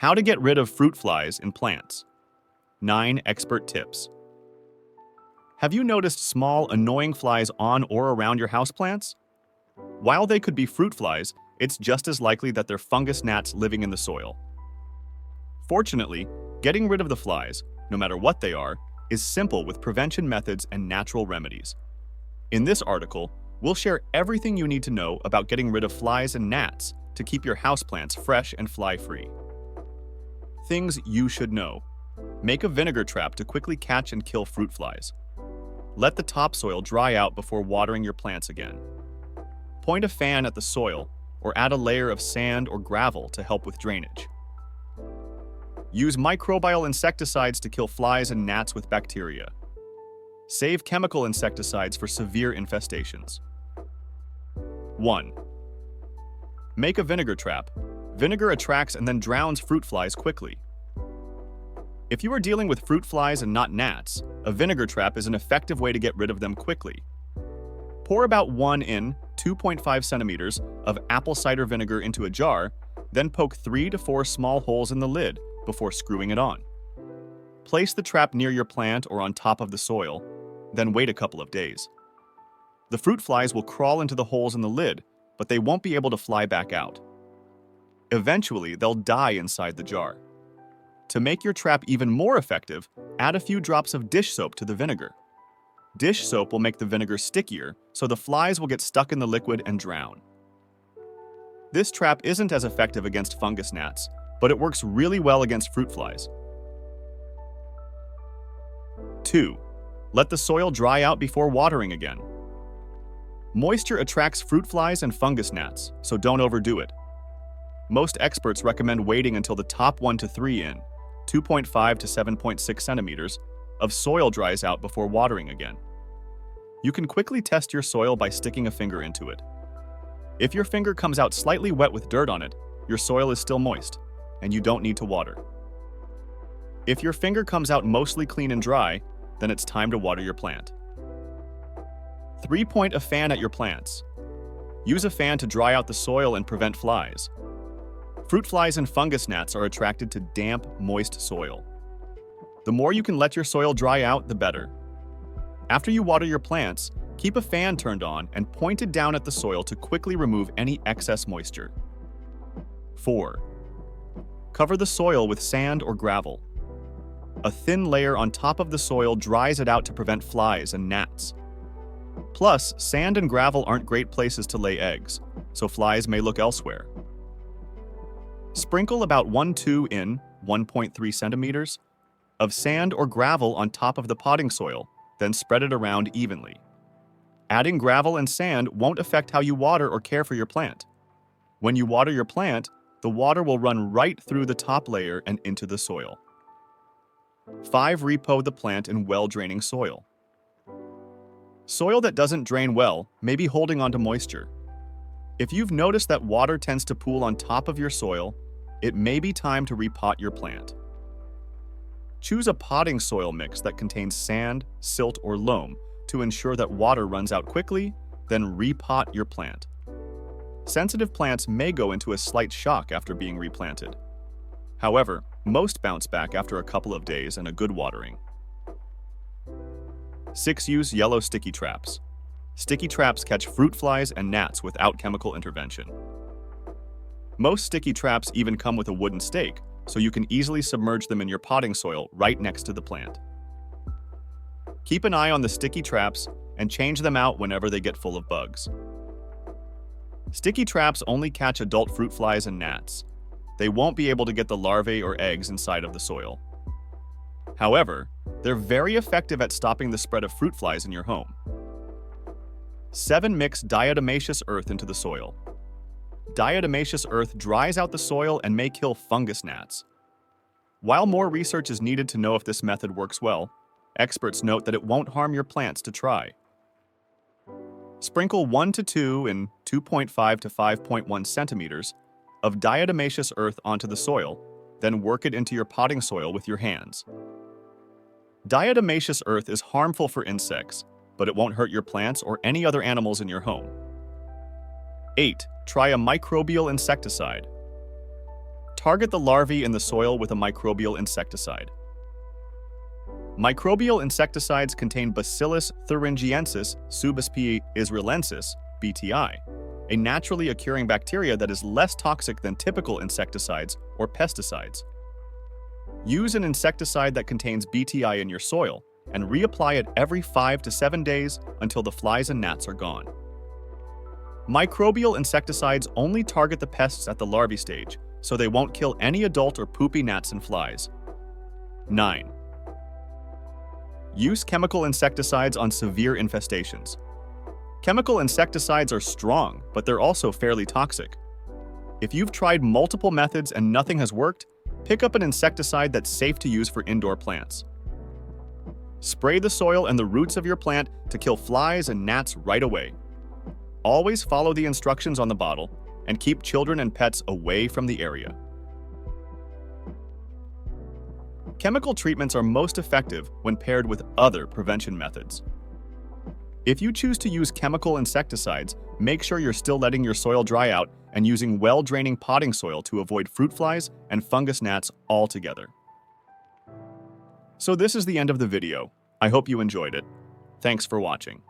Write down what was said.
How to get rid of fruit flies in plants. 9 expert tips. Have you noticed small, annoying flies on or around your houseplants? While they could be fruit flies, it's just as likely that they're fungus gnats living in the soil. Fortunately, getting rid of the flies, no matter what they are, is simple with prevention methods and natural remedies. In this article, we'll share everything you need to know about getting rid of flies and gnats to keep your houseplants fresh and fly-free. Things you should know. Make a vinegar trap to quickly catch and kill fruit flies. Let the topsoil dry out before watering your plants again. Point a fan at the soil or add a layer of sand or gravel to help with drainage. Use microbial insecticides to kill flies and gnats with bacteria. Save chemical insecticides for severe infestations. 1. Make a vinegar trap. Vinegar attracts and then drowns fruit flies quickly. If you are dealing with fruit flies and not gnats, a vinegar trap is an effective way to get rid of them quickly. Pour about 1 in 2.5 centimeters of apple cider vinegar into a jar, then poke 3 to 4 small holes in the lid before screwing it on. Place the trap near your plant or on top of the soil, then wait a couple of days. The fruit flies will crawl into the holes in the lid, but they won't be able to fly back out. Eventually, they'll die inside the jar. To make your trap even more effective, add a few drops of dish soap to the vinegar. Dish soap will make the vinegar stickier, so the flies will get stuck in the liquid and drown. This trap isn't as effective against fungus gnats, but it works really well against fruit flies. 2. Let the soil dry out before watering again. Moisture attracts fruit flies and fungus gnats, so don't overdo it. Most experts recommend waiting until the top 1 to 3 in 2.5 to 7.6 centimeters of soil dries out before watering again. You can quickly test your soil by sticking a finger into it. If your finger comes out slightly wet with dirt on it, your soil is still moist, and you don't need to water. If your finger comes out mostly clean and dry, then it's time to water your plant. 3. Point a fan at your plants. Use a fan to dry out the soil and prevent flies. Fruit flies and fungus gnats are attracted to damp, moist soil. The more you can let your soil dry out, the better. After you water your plants, keep a fan turned on and pointed down at the soil to quickly remove any excess moisture. 4. Cover the soil with sand or gravel. A thin layer on top of the soil dries it out to prevent flies and gnats. Plus, sand and gravel aren't great places to lay eggs, so flies may look elsewhere. Sprinkle about 1/2 in 1.3 centimeters of sand or gravel on top of the potting soil, then spread it around evenly. Adding gravel and sand won't affect how you water or care for your plant. When you water your plant, the water will run right through the top layer and into the soil. 5. Repo the plant in well-draining soil. Soil that doesn't drain well may be holding onto moisture. If you've noticed that water tends to pool on top of your soil, it may be time to repot your plant. Choose a potting soil mix that contains sand, silt, or loam to ensure that water runs out quickly, then repot your plant. Sensitive plants may go into a slight shock after being replanted. However, most bounce back after a couple of days and a good watering. 6. Use yellow sticky traps. Sticky traps catch fruit flies and gnats without chemical intervention. Most sticky traps even come with a wooden stake, so you can easily submerge them in your potting soil right next to the plant. Keep an eye on the sticky traps and change them out whenever they get full of bugs. Sticky traps only catch adult fruit flies and gnats. They won't be able to get the larvae or eggs inside of the soil. However, they're very effective at stopping the spread of fruit flies in your home. 7. Mix diatomaceous earth into the soil. Diatomaceous earth dries out the soil and may kill fungus gnats. While more research is needed to know if this method works well, experts note that it won't harm your plants to try. Sprinkle 1 to 2 in 2.5 to 5.1 centimeters of diatomaceous earth onto the soil, then work it into your potting soil with your hands. Diatomaceous earth is harmful for insects, but it won't hurt your plants or any other animals in your home. 8. Try a microbial insecticide. Target the larvae in the soil with a microbial insecticide. Microbial insecticides contain Bacillus thuringiensis subsp. Israelensis, BTI, a naturally occurring bacteria that is less toxic than typical insecticides or pesticides. Use an insecticide that contains BTI in your soil and reapply it every 5 to 7 days until the flies and gnats are gone. Microbial insecticides only target the pests at the larvae stage, so they won't kill any adult or poopy gnats and flies. 9. Use chemical insecticides on severe infestations. Chemical insecticides are strong, but they're also fairly toxic. If you've tried multiple methods and nothing has worked, pick up an insecticide that's safe to use for indoor plants. Spray the soil and the roots of your plant to kill flies and gnats right away. Always follow the instructions on the bottle and keep children and pets away from the area. Chemical treatments are most effective when paired with other prevention methods. If you choose to use chemical insecticides, make sure you're still letting your soil dry out and using well-draining potting soil to avoid fruit flies and fungus gnats altogether. So this is the end of the video. I hope you enjoyed it. Thanks for watching.